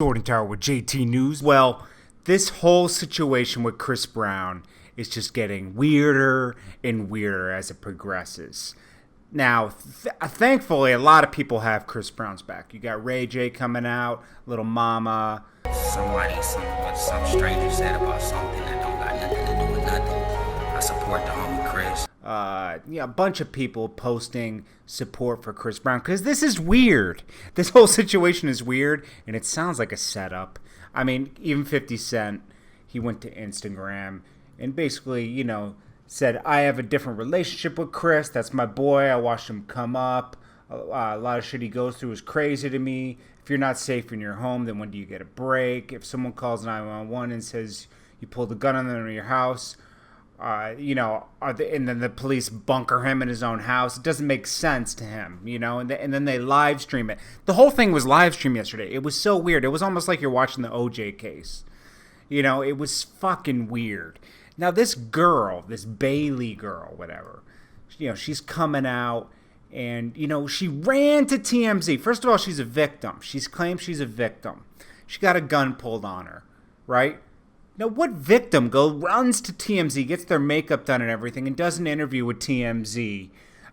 Jordan Tower with JT News. Well, this whole situation with Chris Brown is just getting weirder and weirder as it progresses. Now, thankfully, a lot of people have Chris Brown's back. You got Ray J coming out, Little Mama. Some stranger said about something that don't got nothing to do with nothing. I support the homie Chris. A bunch of people posting support for Chris Brown because this is weird. This whole situation is weird, and it sounds like a setup. I mean, even 50 Cent, he went to Instagram and basically, said, I have a different relationship with Chris. That's my boy. I watched him come up. A lot of shit he goes through is crazy to me. If you're not safe in your home, then when do you get a break? If someone calls 911 and says you pulled a gun on them in your house, and then the police bunker him in his own house. It doesn't make sense to him, and then they live stream it. The whole thing was live streamed yesterday. It was so weird. It was almost like you're watching the OJ case. It was fucking weird. Now this girl, this Bailey girl, whatever, she's coming out and, she ran to TMZ. First of all, she's a victim. She's claimed she's a victim. She got a gun pulled on her, right? Now, what victim runs to TMZ, gets their makeup done and everything, and does an interview with TMZ?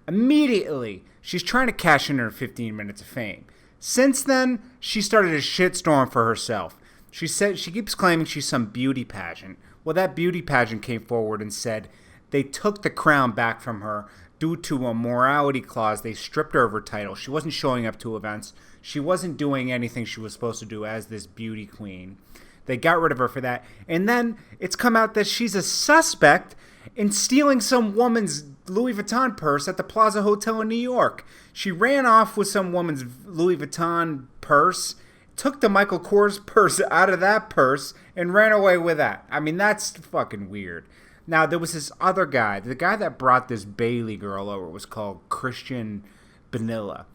Immediately, she's trying to cash in her 15 minutes of fame. Since then, she started a shitstorm for herself. She keeps claiming she's some beauty pageant. Well, that beauty pageant came forward and said they took the crown back from her due to a morality clause. They stripped her of her title. She wasn't showing up to events. She wasn't doing anything she was supposed to do as this beauty queen. They got rid of her for that. And then it's come out that she's a suspect in stealing some woman's Louis Vuitton purse at the Plaza Hotel in New York. She ran off with some woman's Louis Vuitton purse, took the Michael Kors purse out of that purse, and ran away with that. I mean, that's fucking weird. Now, there was this other guy. The guy that brought this Bailey girl over was called Christian Benilla.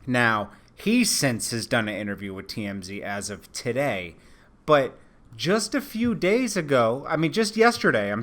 Now, he since has done an interview with TMZ as of today. But just a few days ago, just yesterday,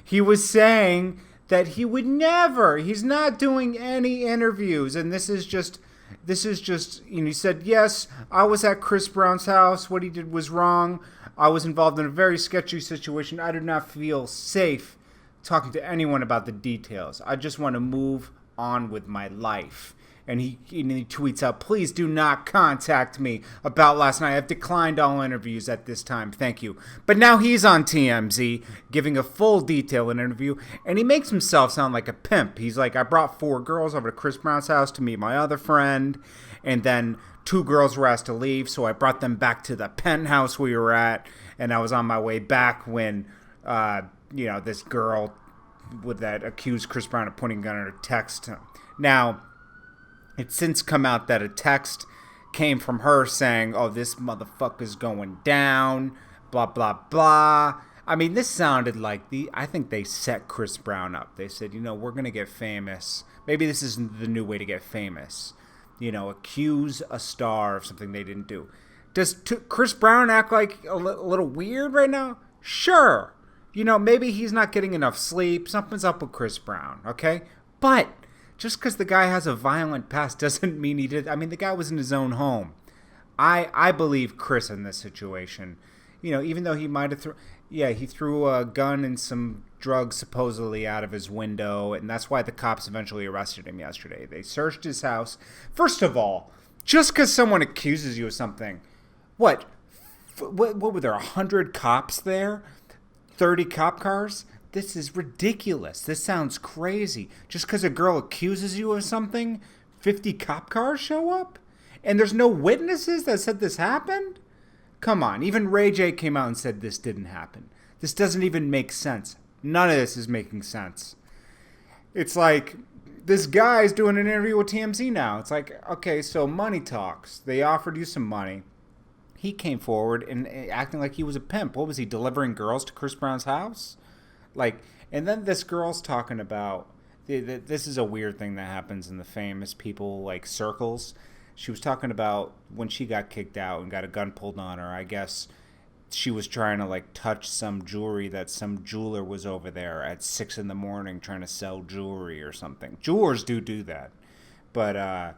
he was saying that he would never, he's not doing any interviews. And this is just, he said, yes, I was at Chris Brown's house. What he did was wrong. I was involved in a very sketchy situation. I do not feel safe talking to anyone about the details. I just want to move on with my life. And he tweets out, please do not contact me about last night. I've declined all interviews at this time. Thank you. But now he's on TMZ giving a full detailed interview. And he makes himself sound like a pimp. He's like, I brought 4 girls over to Chris Brown's house to meet my other friend. And then 2 girls were asked to leave. So I brought them back to the penthouse we were at. And I was on my way back when, this girl that accused Chris Brown of putting a gun in her text him. Now, it's since come out that a text came from her saying, oh, this motherfucker's going down, blah, blah, blah. I mean, this sounded like I think they set Chris Brown up. They said, we're going to get famous. Maybe this isn't the new way to get famous. Accuse a star of something they didn't do. Does Chris Brown act like a little weird right now? Sure. Maybe he's not getting enough sleep. Something's up with Chris Brown, okay? But just because the guy has a violent past doesn't mean he did. I mean, the guy was in his own home. I believe Chris in this situation. Even though he might have he threw a gun and some drugs supposedly out of his window, and that's why the cops eventually arrested him yesterday. They searched his house. First of all, just because someone accuses you of something, what were there, 100 cops there? 30 cop cars? This is ridiculous. This sounds crazy. Just because a girl accuses you of something, 50 cop cars show up? And there's no witnesses that said this happened? Come on. Even Ray J came out and said this didn't happen. This doesn't even make sense. None of this is making sense. It's like this guy's doing an interview with TMZ now. It's like, okay, so money talks. They offered you some money. He came forward and acting like he was a pimp. What was he, delivering girls to Chris Brown's house? And then this girl's talking about, this is a weird thing that happens in the famous people, circles. She was talking about when she got kicked out and got a gun pulled on her. I guess she was trying to, touch some jewelry that some jeweler was over there at 6 a.m. trying to sell jewelry or something. Jewelers do that. But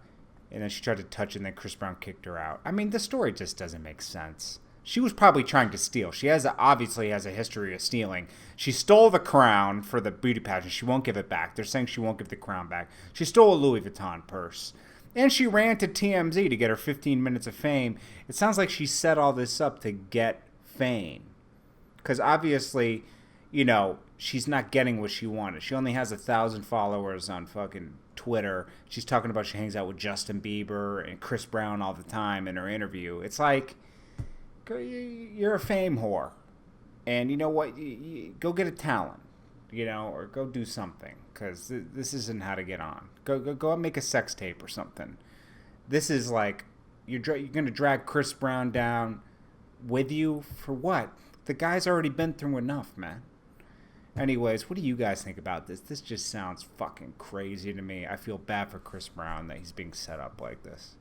And then she tried to touch it, and then Chris Brown kicked her out. I mean, the story just doesn't make sense. She was probably trying to steal. She obviously has a history of stealing. She stole the crown for the beauty pageant. She won't give it back. They're saying she won't give the crown back. She stole a Louis Vuitton purse. And she ran to TMZ to get her 15 minutes of fame. It sounds like she set all this up to get fame. Because obviously, you know, she's not getting what she wanted. She only has 1,000 followers on fucking Twitter. She's talking about she hangs out with Justin Bieber and Chris Brown all the time in her interview. It's like, you're a fame whore. And you know what? Go get a talent, you know, or go do something. Because this isn't how to get on. Go and make a sex tape or something. This is like, you're going to drag Chris Brown down with you for what? The guy's already been through enough, man. Anyways, what do you guys think about this? This just sounds fucking crazy to me. I feel bad for Chris Brown that he's being set up like this.